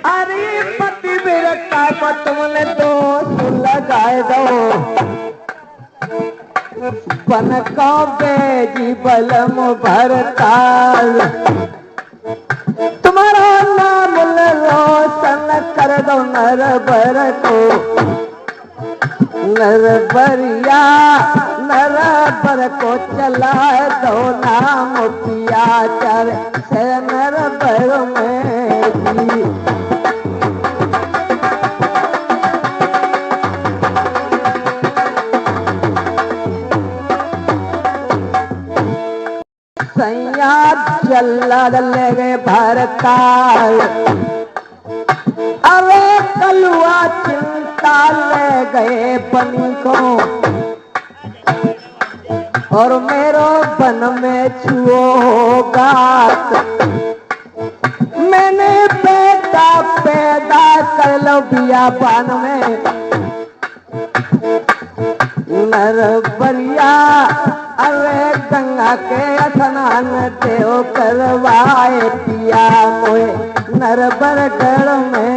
अरे पति बिरता को तुमने दोष लगाए दो, बन को बेजी बलम भरताल, तुम्हारा नाम रोशन कर दो नरबर को, नरबरिया नरबर को चला दो नाम पिया चर से नरबर में जी। सैया चला ले गए भरताल, अरे कलुआ चिंता ले गए बनी को, और मेरो बन में छुओगा, मैंने बेटा पैदा कर लो बियाबान में, नरबरिया अरे गंगा के स्नान देव करवाए पिया मोए नरबर गढ़ में।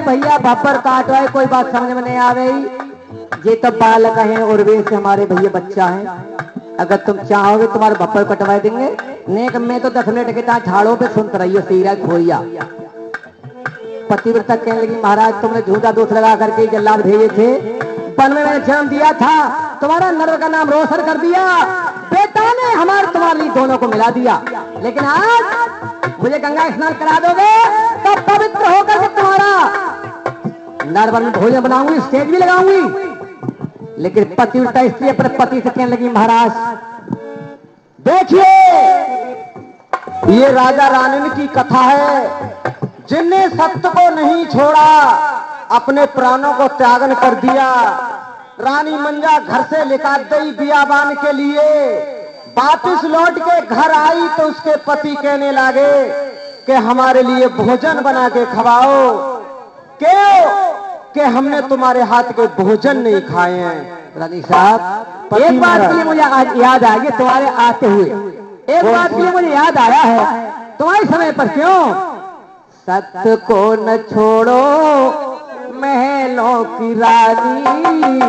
भैया भापर काट रहा है, कोई बात समझ में नहीं आ रही, ये तो बालक है और वे से हमारे भैया बच्चा है, अगर तुम चाहोगे तुम्हारे भप्पर कटवा देंगे, नेक में तो 10 मिनट के साथ झाड़ों पे सुनते रहियो सीरा खोइया। पतिव्रता कहने लगी महाराज तुमने झूठा दोष लगा करके जल्लाद भेजे थे, वन में मैंने जन्म दिया था, तुम्हारा नर का नाम रोशन कर दिया, बेटा ने हमारे तुम्हारे दोनों को मिला दिया, लेकिन आज मुझे गंगा स्नान करा दोगे तो पवित्र होकर के तुम्हारा नरवर में भोजन बनाऊंगी, स्टेज भी लगाऊंगी। लेकिन पतिव्रता स्त्री अपने पति से कहने लगी महाराज देखिए ये राजा रानी की कथा है, जिनने सत्य को नहीं छोड़ा, अपने प्राणों को त्यागन कर दिया। रानी मंजा घर से निकाल गई बियाबान के लिए, वापिस लौट के घर आई तो उसके पति कहने लगे कि हमारे लिए भोजन बना के खवाओ, क्यों कि हमने तुम्हारे हाथ के भोजन नहीं खाए हैं। रानी साहब एक बात के लिए मुझे आज याद आ गई तुम्हारे आते हुए, एक बात के लिए मुझे याद आया है, तुम्हारे समय पर क्यों सत्य को न छोड़ो महलों की रानी,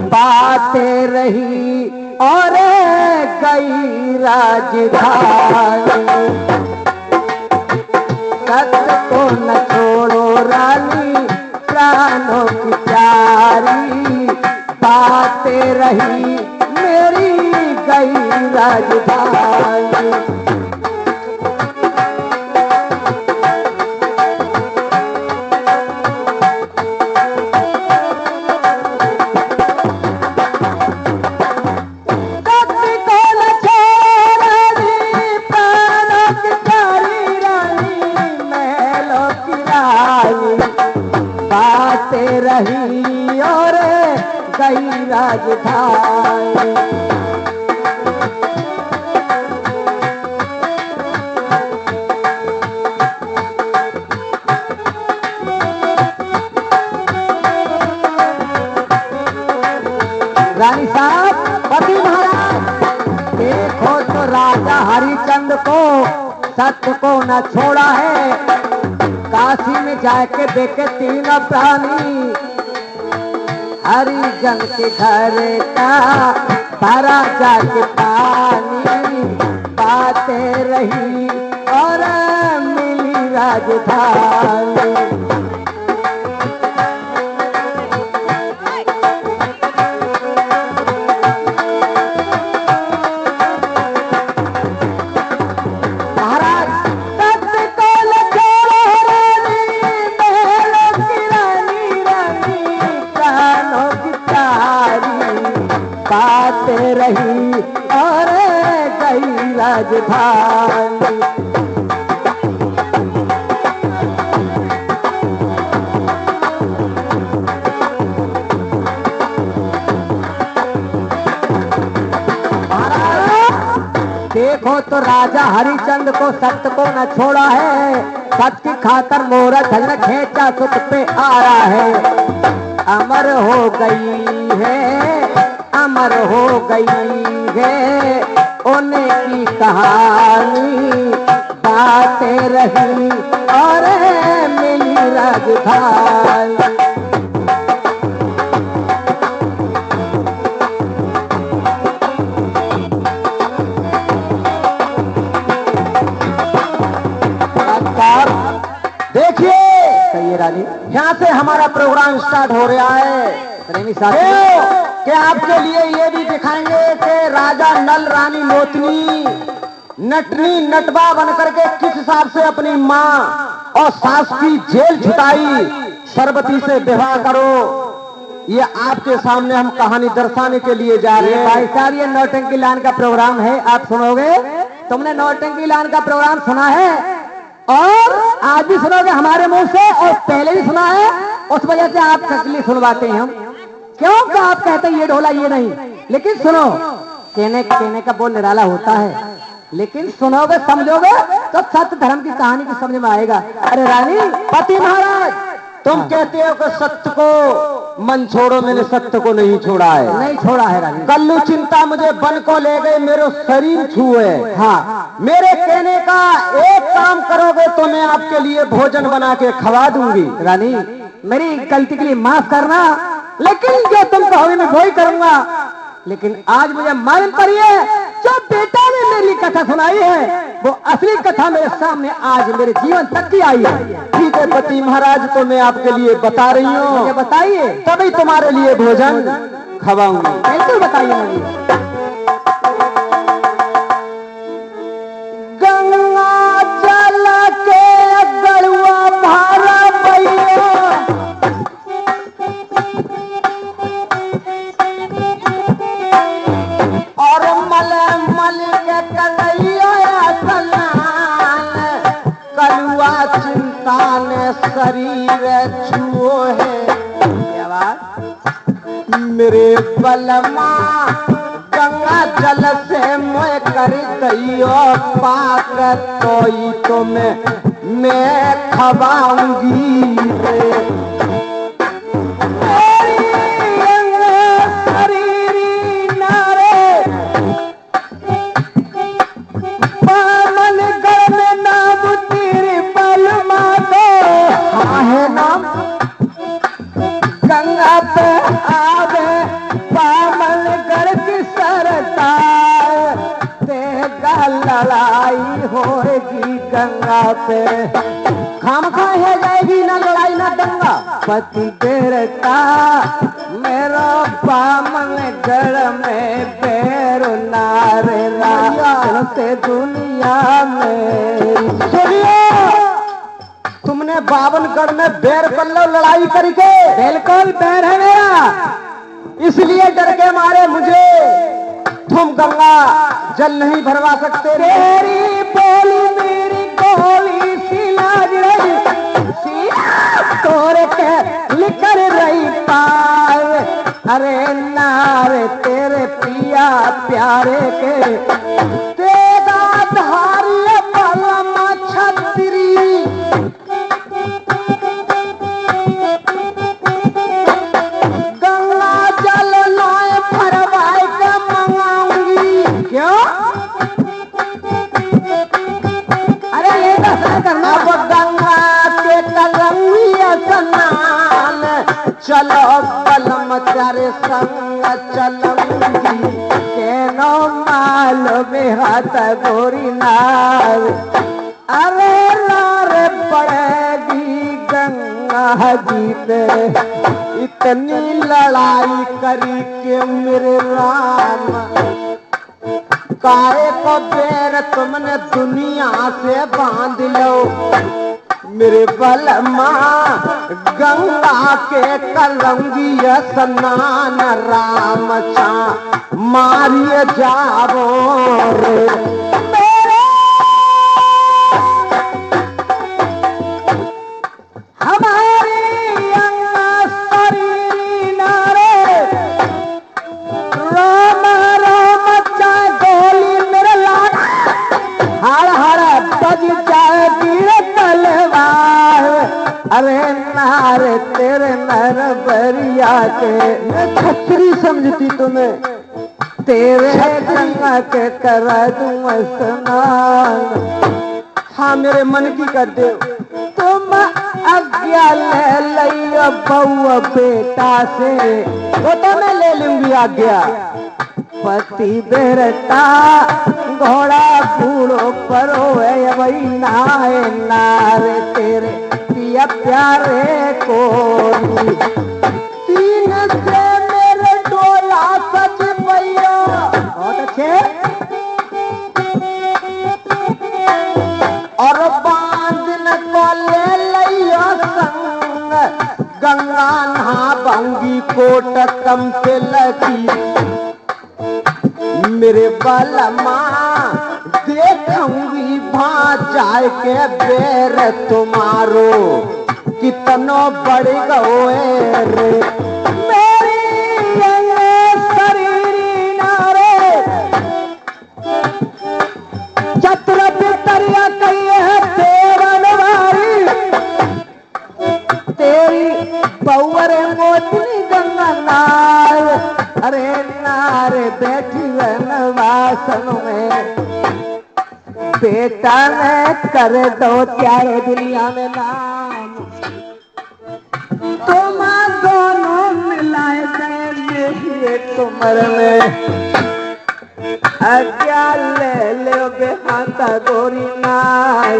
बातें रही और गई राजधानी, सत्य को न छोड़ो रानी प्राणों की प्यारी, बातें रही मेरी गई राजधानी। रही और गई राजधानी, रानी साहब पति महाराज देखो तो राजा हरिचंद्र को सत्य को न छोड़ा है, काशी में जाके देखे 3 प्राणी, हरिजन के घर का भरा जाके पानी, बातें रही और मिली राजधानी। बातें रही और गई राजधानी। देखो तो राजा हरिचंद्र को सत्य को न छोड़ा है, सत्य की खातर मोरा धन खींचा सुख पे आ रहा है। अमर हो गई है, अमर हो गई है उन्हीं की कहानी, बातें रही और मिली राजधानी। देखिए कहिए रानी, यहाँ से हमारा प्रोग्राम स्टार्ट हो रहा है प्रेमी साथी। क्या आपके लिए ये भी दिखाएंगे कि राजा नल रानी लोतनी नटनी नटवा बनकर के किस हिसाब से अपनी माँ और सास की जेल छुटाई, सरबती से विवाह करो। ये आपके सामने हम कहानी दर्शाने के लिए जा रहे हैं। भाई साहब ये नौटंकी लान का प्रोग्राम है, आप सुनोगे। तुमने नौटंकी लान का प्रोग्राम सुना है और आज भी सुनोगे हमारे मुंह से, और पहले भी सुना है, उस वजह से आपके लिए सुनवाते हैं हम। क्यों तो आप कहते हैं ये ढोला ये नहीं, लेकिन सुनो, कहने का बोल निराला होता है, लेकिन सुनोगे समझोगे तो सत्य धर्म की कहानी की समझ में आएगा। अरे रानी पति महाराज, तुम कहते हो कि सत्य को मन छोड़ो, मैंने सत्य को नहीं छोड़ा है। नहीं छोड़ा है रानी। कल्लू चिंता मुझे बन को ले गए, मेरे शरीर छुए। हाँ, मेरे कहने का एक काम करोगे तो मैं आपके लिए भोजन बना के खवा दूंगी। रानी मेरी गलती के लिए माफ करना, लेकिन जो तुम कहोगे मैं वही करूंगा। लेकिन आज मुझे मालूम पड़िए, जो बेटा ने मेरी कथा सुनाई है वो असली कथा मेरे सामने आज मेरे जीवन तक की आई है। ठीक है पति महाराज, तो मैं आपके लिए बता रही हूँ, बताइए, तभी तुम्हारे लिए भोजन खवाऊंगी। कैसे बताइए मुझे। गंगा जल के गड़ुआ भारा भैया, और मल के कलैया सलान, कलुआ चिंता ने शरीर छुओ है। क्या बात मेरे बलमा, गंगा जल से मैं कर दैयो पाक, तो मैं खवाऊंगी गंगा पे आवे पामल गढ़ की सरतार, तेगा लड़ाई होगी गंगा पे। खामखा है जाएगी ना लड़ाई ना दंगा, पति देरता मेरा पामल गढ़ में पैर नारे राते दुनिया में। सुनिए, तुमने बावनगढ़ में बैर पल्लो लड़ाई करके, बिल्कुल बैर है मेरा, इसलिए डर के मारे मुझे तुम गंगा जल नहीं भरवा सकते। तेरी बोली मेरी गोली सी लाज रही, तोरे के लिकर रही पार। अरे नारे तेरे पिया प्यारे के, तेरा धारिय बलमा छतरी, चलो बलम तेरे संग चलूंगी, केनो माल में हाथ गोरी नार। अरे नार पड़ेगी गंगा जी पे, इतनी लड़ाई करी के मेरे राम, काहे को बेर तुमने दुनिया से बांध लो। मेरे बलमा गंगा के कलंगी स्नान, राम चा मारिए जावो रे। हमारी शरीर नारे राम राम चा गोली मेरे लाल, हर हर बज जाएगी तलवार। अरे नारे तेरे नर दरिया के मैं छतरी समझती तुम्हें, तेरे गंगा के कर दूं स्नान। हाँ मेरे मन की कर दे। तुम आज्ञा ले लियो बउआ बेटा से, वो तो मैं ले लूंगी आज्ञा। पति बेरता घोड़ा बूढ़ो परो है वही नाए नारे तेरे पिया प्यारे को। तीन से मेरे डोला सच भैया, बहुत अच्छे। और बांधन को ले लियो संग, गंगा नहा बंगी कोट कम पे लगी। मेरे बलमा देखूंगी जाए के बेर तुम्हारो कितनो बढ़ गए रे। मेरी शरीर नारे चतुर पितरिया कही है तेरन वारी, तेरी बउरे मोती गंगा नार, अरे नारे बैठी वनवासन में, बेटा ने कर दो त्यारे दुनिया में नाम। तुम दोनों मिलाए गए तुमर में, आज्ञा ले लो बेहाता गोरी नार।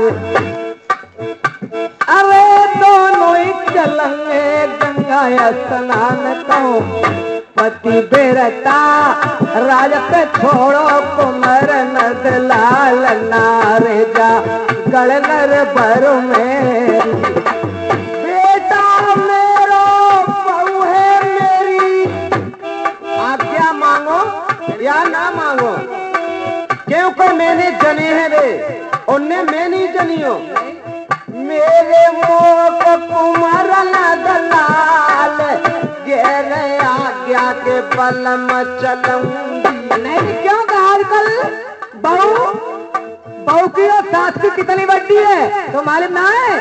अरे दोनों ही चलेंगे गंगा स्नान को, पति बेरता राज पे छोड़ो कुमर नद लाल नारे जा गणनर भर में। बेटा मेरो बहू है मेरी, आज्ञा मांगो या ना मांगो, क्योंकि मैंने जने हैं रे, उनने मैं नहीं जनियो। मेरे मोह कुमार नद लाल गेरे आज्ञा के बल में चलूंगी। नहीं क्यों कहा आजकल बहू की और सास की कितनी बड़ी है तो मालूम ना है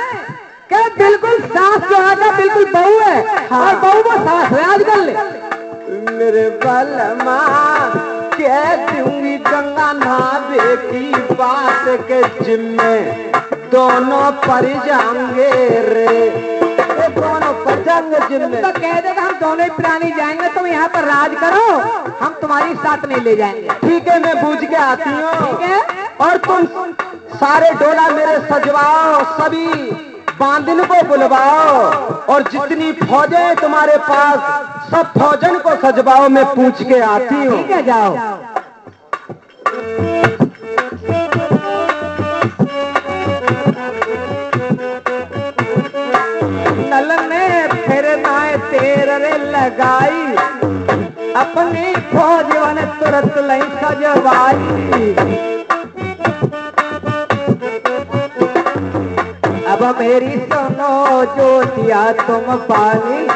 क्या? बिल्कुल सास जो है बिल्कुल बहू है, और बहू वो सास है आजकल। मेरे बलमा कह दूंगी गंगा नहावे की बात के जिम्मे दोनों पर जाएंगे रे, दोनों पर जाएंगे जिम्मे। तो कह देगा हम दोनों ही प्राणी जाएंगे, तुम यहाँ पर राज करो, हम तुम्हारी साथ नहीं ले जाएंगे। ठीक है मैं बूझ के आती हूँ। ठीक है, और तुम सारे डोला मेरे सजवाओ, सभी बांधन को बुलवाओ, और जितनी फौजें तुम्हारे पास सब फौजन को सजवाओ, मैं पूछ के आती हूँ। ठीक है जाओ। नल में फिर नाए तेर रे लगाई, अपनी फौज वन तुरंत लई सजवाई। अब मेरी सुनो जो दिया तुम पानी,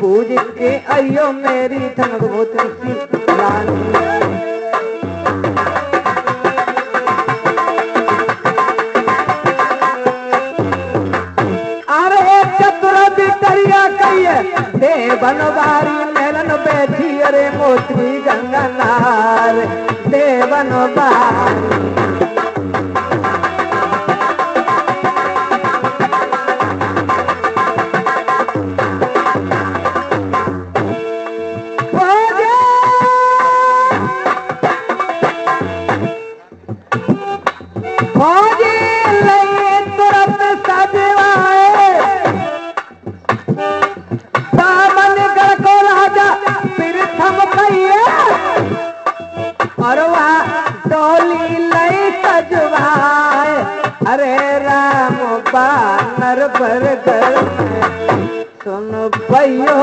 पूज के अयो मेरी धनभूति सी रानी। देवन बारी मेलन बैठी अरे मोती गंगा नार, देवन बारी फौजी लइए तुरंत सजवाए, सामन गढ़ को राजा प्रीतम कहिए, और वहाँ डोली लई सजवाए। अरे राम बानर पर घर सुन भैयो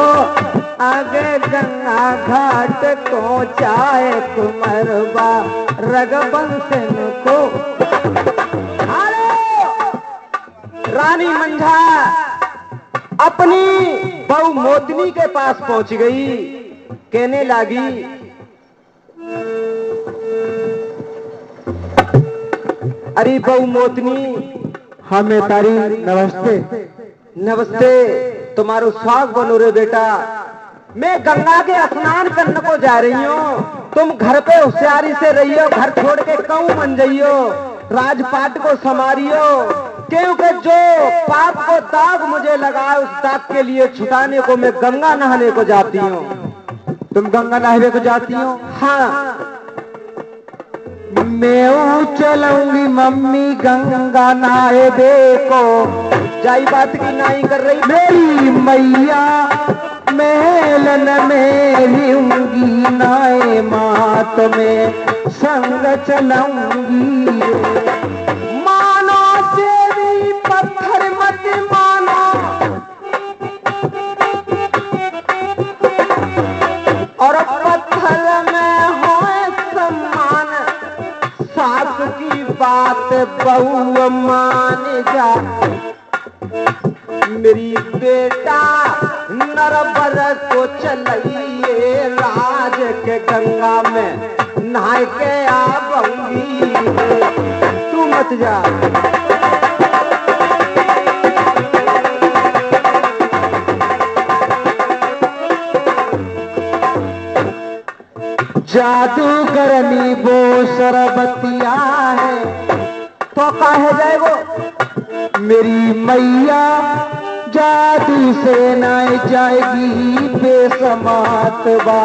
आगे गंगा घाट को जाए, कुमरबा रघुवंशन को। रानी मंझा अपनी बहू मोतनी के पास पहुंच गई, कहने लगी अरे बहू मोतनी, हमें तारी नमस्ते। नमस्ते। तुम्हारो स्वाग बनो रे बेटा। मैं गंगा के स्नान करने को जा रही हूँ, तुम घर पे होशियारी से रहियो, घर छोड़ के कहूँ मन जाइयो, राजपाट को संवारियो, क्योंकि जो पाप को दाग मुझे लगा उस दाग के लिए छुटाने को मैं गंगा नहाने को जाती हूँ। तुम गंगा नहाने को जाती हो? हाँ। मैं चलूंगी मम्मी गंगा नहाए देखो। जाई बात की नाई कर रही मेरी मैया मेलन में रहूंगी नाए मात में संग चलाऊंगी। मानो देवी पत्थर मत मानो, और पत्थर में हो सम्मान, सास की बात बहू मान जा। मेरी बेटा नरबर को चलिए राज के गंगा में नहा के आऊंगी, तू मत जा। जादूगरनी वो सरबतिया है तो काहे जाए वो? मेरी मैया जादू से न जाएगी बेसमात बा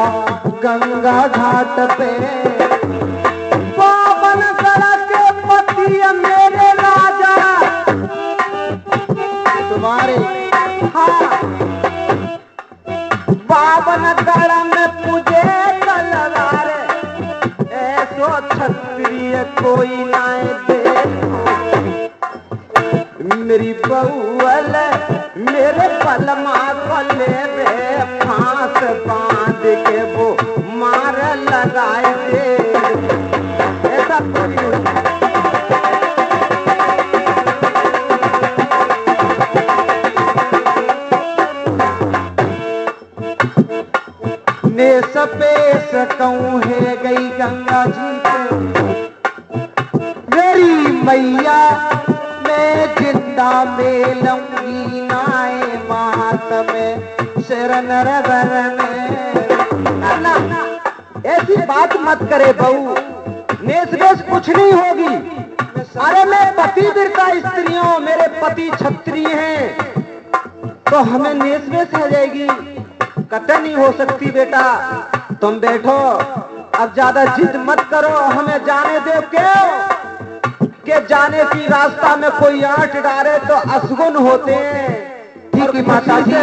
गंगा घाट पे। पावन सड़क के पति मेरे राजा तुम्हारे, हाँ, पावन गढ़ में पूजे तलवार, ऐसो क्षत्रिय कोई ना दे। मेरी बहुअल मेरे पलमा को ले रे फांस बांध के वो मार लगाए दे, ऐसा कोई ने सपेस कहूँ है गई गंगा जी पे। मेरी मैया मैं जिंदा में लूंगी नाए मात में शरण रबर में। ऐसी बात मत करे बहू, नेस वेश कुछ नहीं होगी। अरे मैं पतिव्रता स्त्री हूँ, मेरे पति क्षत्रिय हैं, तो हमें नेस वेश हो जाएगी? कतई नहीं हो सकती बेटा। तुम बैठो, अब ज्यादा जिद मत करो, हमें जाने दो। क्यों के जाने की रास्ता में कोई आंट डाले तो अशगुन होते हैं। ठीक है माता जी,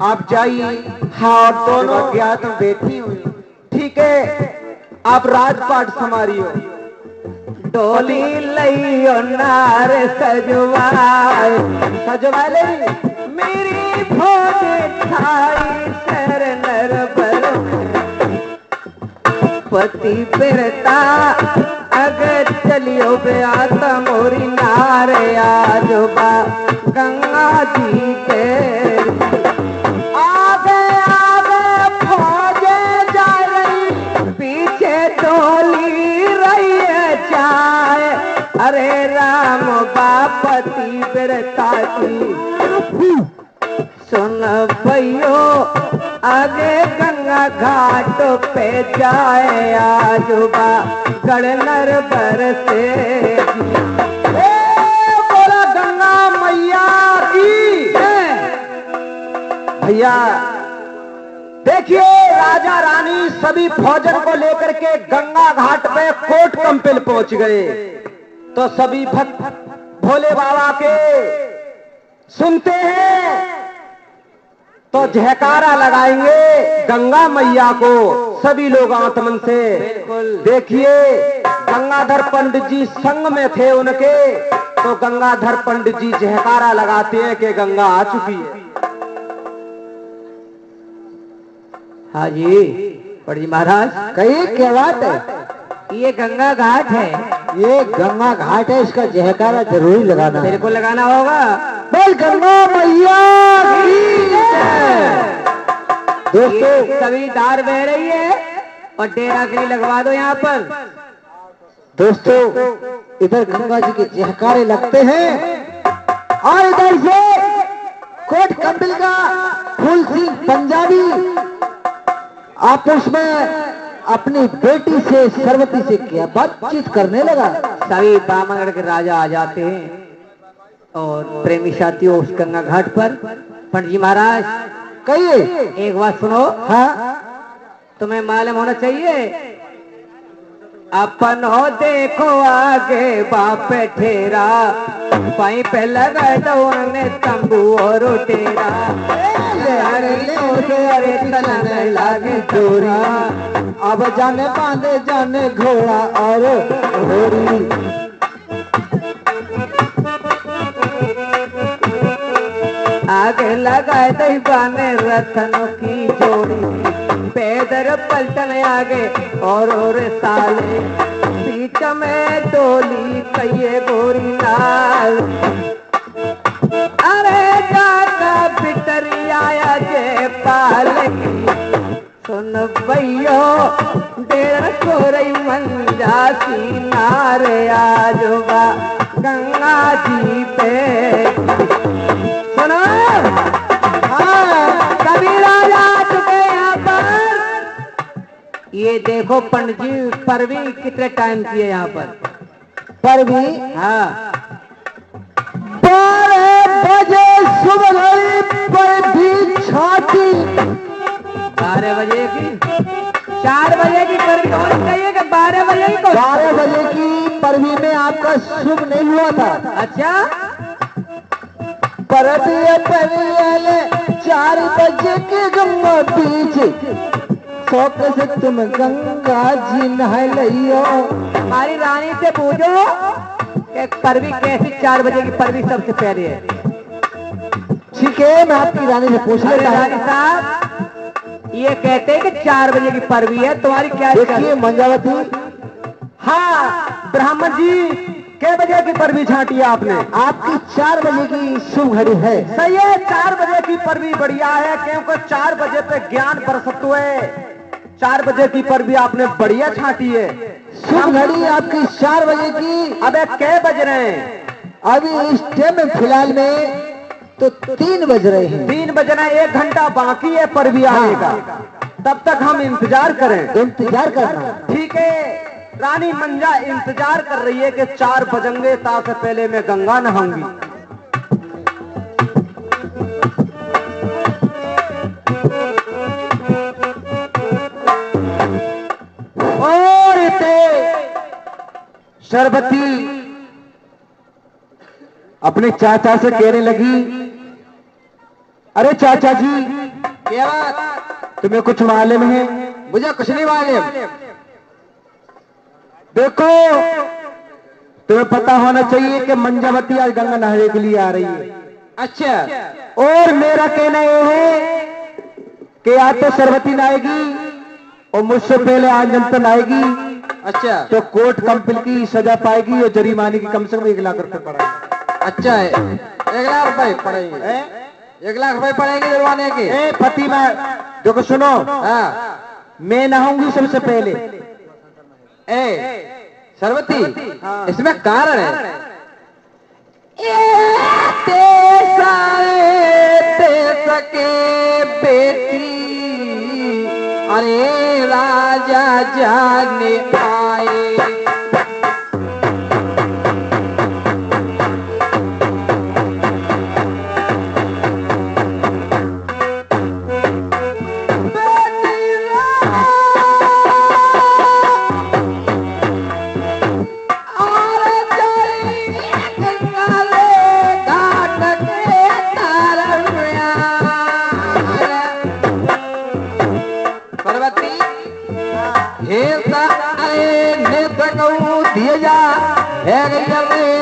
आप जाइए। हाँ, दोनों ज्ञात बैठी हुई। ठीक है, आप राजपाट संवारियो। डोली लइयो नार सजवाए सजवाले मेरी भोग थाई सर नर बर पति बिरता अगर चलियो बेआता मोरी नारे आजोबा गंगा जी के। आगे आगे फौजे जा रही, पीछे डोली रही है चाय। अरे राम बापति बिरता की सुन भैयो आगे गंगा घाट पे जाए आजुबा गढ़नर बरसे। बोला गंगा मैया की। भैया देखिए, राजा रानी सभी फौजन को लेकर के गंगा घाट पे कोट कंपिल पहुंच गए, तो सभी भक्त भोले बाबा के सुनते हैं तो जयकारा लगाएंगे गंगा मैया को सभी लोग आत्मन से। देखिए, गंगाधर पंडित जी संग में थे उनके, तो गंगाधर पंडित जी जयकारा लगाते हैं कि गंगा आ चुकी है। हाँ जी पंडित जी महाराज, कही क्या बात है? ये गंगा घाट है। ये गंगा घाट है, इसका जयकारा जरूरी लगाना तेरे को लगाना होगा। बोल गंगा मैया की जय। दोस्तों सभी धार बह रही है और डेरा के लिए लगवा दो यहाँ पर। दोस्तों इधर गंगा जी के जयकारे लगते हैं और इधर से कोट कंबल का फुल सिंह पंजाबी आपस में अपनी बेटी से सरवती से क्या बातचीत करने लगा। सभी बामनगढ़ के राजा आ जाते हैं और प्रेमी साथियों उस गंगा घाट पर। पंडित जी महाराज कहिए। एक बात सुनो। हाँ तुम्हें मालूम होना चाहिए, अपन हो देखो आगे बाप ठेरा, पाई पे लगा तो उन्होंने तंबू और तेरा, अरे तलने लागे चोरी, अब जाने बांधे जाने घोड़ा और घोड़ी। आगे लगाए दीवाने रतनों की जोड़ी, पैदर पलटन आगे और साले, बीच में डोली कहिए गोरी लाल। अरे काका बिटरी आया जे पाले, सुन भैयो डेढ़ कोरई मंजासी नारे आजोगा गंगा जी पे। सुनो कभी राजा चुके यहाँ पर। ये देखो पंडित जी परवी कितने टाइम किए यहाँ पर। परवी हाँ 12 बजे सुबह पर भी छाती। 12 बजे की 4 बजे की परवी होनी चाहिए कि 12 बजे की। 12 बजे की परवी में आपका शुभ नहीं हुआ था। अच्छा परवी 4 बजे के गंगा बीच शौक से तुम गंगा जी नहा लियो। हमारी रानी से पूछो कि परवी कैसी 4 बजे की परवी सबसे पहले है। ठीक है मैं आपकी रानी से पूछ लेता हूं। रानी साहब ये कहते हैं कि 4 बजे की परवी है, तुम्हारी क्या? देखिए मंजावती, हाँ ब्राह्मण जी क्या बजे की परवी छाटी है आपने? आपकी 4 बजे की शुभ घड़ी है। सही है 4 बजे की परवी बढ़िया है, क्योंकि 4 बजे पे ज्ञान बरसत है। 4 बजे की परवी आपने बढ़िया छाटी है। शुभ घड़ी आपकी 4 बजे की। अबे क्या बज रहे हैं? अभी इस टाइम में फिलहाल में तो 3 बज रहे हैं। 3 बजना 1 घंटा बाकी है परवी आने का। तब तक हम इंतजार करें। इंतजार करना ठीक है। रानी मंजा इंतजार कर रही है कि 4 बजेंगे ताकि पहले मैं गंगा नहाऊंगी। और सरबती अपने चाचा से कहने लगी, अरे चाचा जी क्या बात? तुम्हें कुछ मालूम है? मुझे कुछ नहीं मालूम। देखो तुम्हें पता होना चाहिए कि मंजावती आज गंगा नहाने के लिए आ रही है। अच्छा और मेरा कहना यह है कि या तो सरवती नहाएगी और मुझसे पहले आज जनता नहाएगी। अच्छा तो कोर्ट कंपनी की सजा पाएगी और जरिमाने की कम से कम 1 लाख रुपए पड़ेगा। अच्छा है 1 लाख रुपए पड़ेंगे। 1 लाख रुपए पड़ेंगे जुर्माने के। पति मैं देखो सुनो, हाँ मैं नहाऊंगी सबसे पहले। सरवती इसमें कारण है। सके बेटी अरे राजा जाने आए।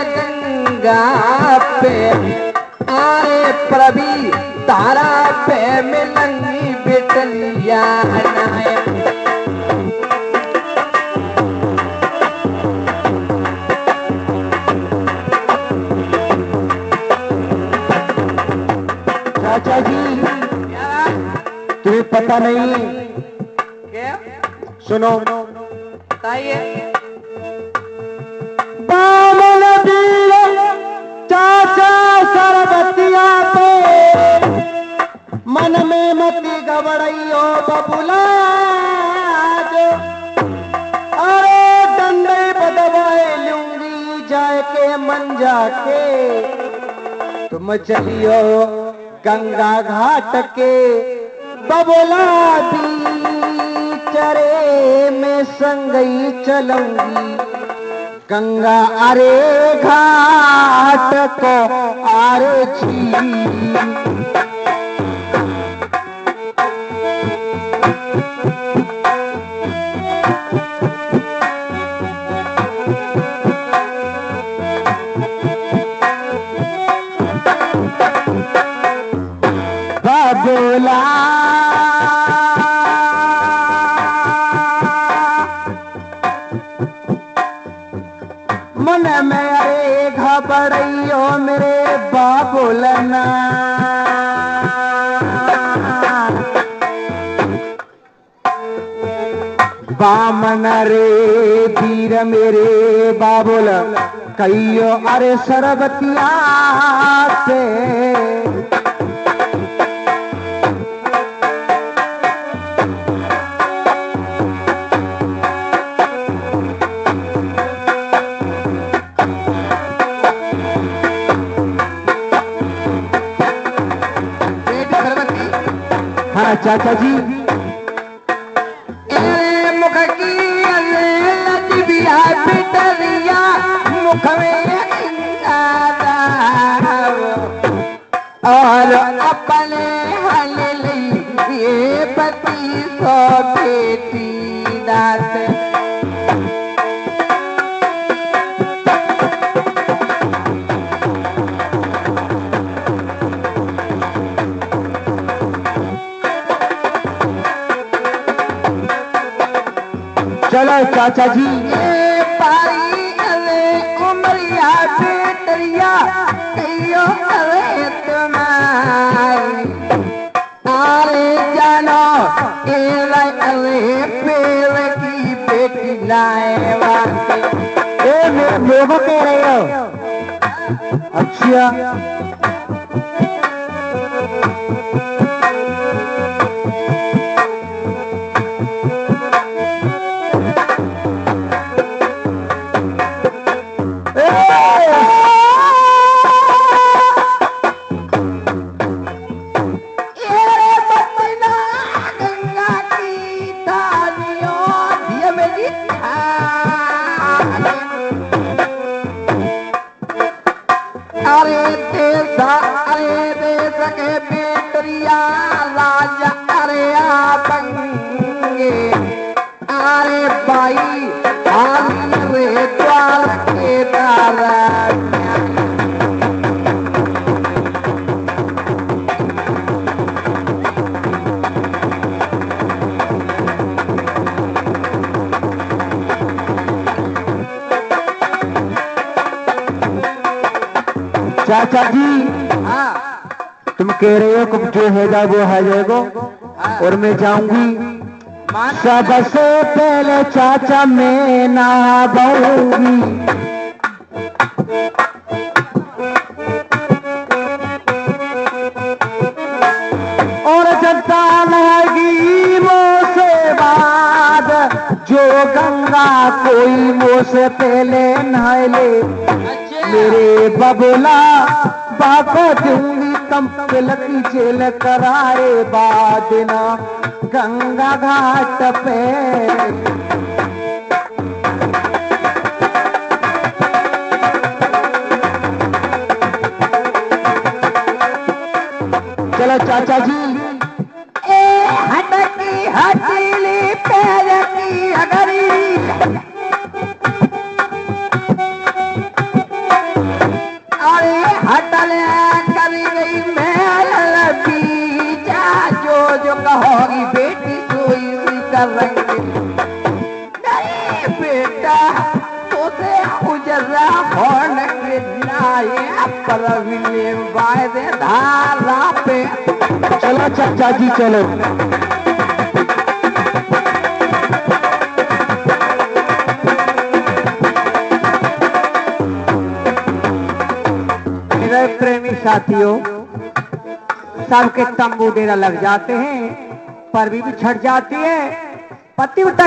गंगा पे आए प्रभी तारा पे मिलंगी बेटलिया। चाचा जी तुम्हें पता नहीं क्या? सुनो बताइए। चाचा सरबतिया पे मन में मती गबड़ैयो बबुला जो, अरे डंडे बदवाए लूंगी जाए के मन जाके, तुम चलियो गंगा घाट के बबुला चरे में संगई चलूंगी, गंगा अरे घाट को आरे जी। बबुला मन में अरे घबड़ैयो मेरे बाबुलना, बामन रे धीर मेरे बाबुल कहियो अरे सरबतिया से, हाँ चाचा जी। मुख की लजबिया पिटरिया मुख में और अपने हल लिए पति सो बेटी दात, चलो चाचा जी। ये पारी अरे उमरिया बेटरिया कहियो अरे तुम्हारी, अरे जानो अरे पेड़ की बेटी लाए वास्ते, ए मेरे को कह रहे हो? अच्छा राजा अरे आपंगे, अरे भाई रे द्वार के दारा, चाचा जी। हाँ तुम कह रहे हो कि जो है वो है जाएगो, और मैं जाऊंगी सबसे पहले चाचा मैं नहाऊंगी, और जनता नहाएगी वो से बाद, जो गंगा कोई वो से पहले नहाए ले, मेरे बबुला बाको दूंगी तम तिलकी जेल कराए बाद ना गंगा घाट पे। चलो चाचा जी। ए हटकी हटीली पैर की अगरी, अरे हटल करी गई मेल बीजा, जो कहोगी बेटी सोई सी करेंगे, नहीं बेटा तोसे उजरा होने के लाए पर विले वायदे धारा पे। चलो चाचा जी चलो। प्रेमी साथियों सबके तंबू डेरा लग जाते हैं, पर भी छट जाती है। पतिव्रता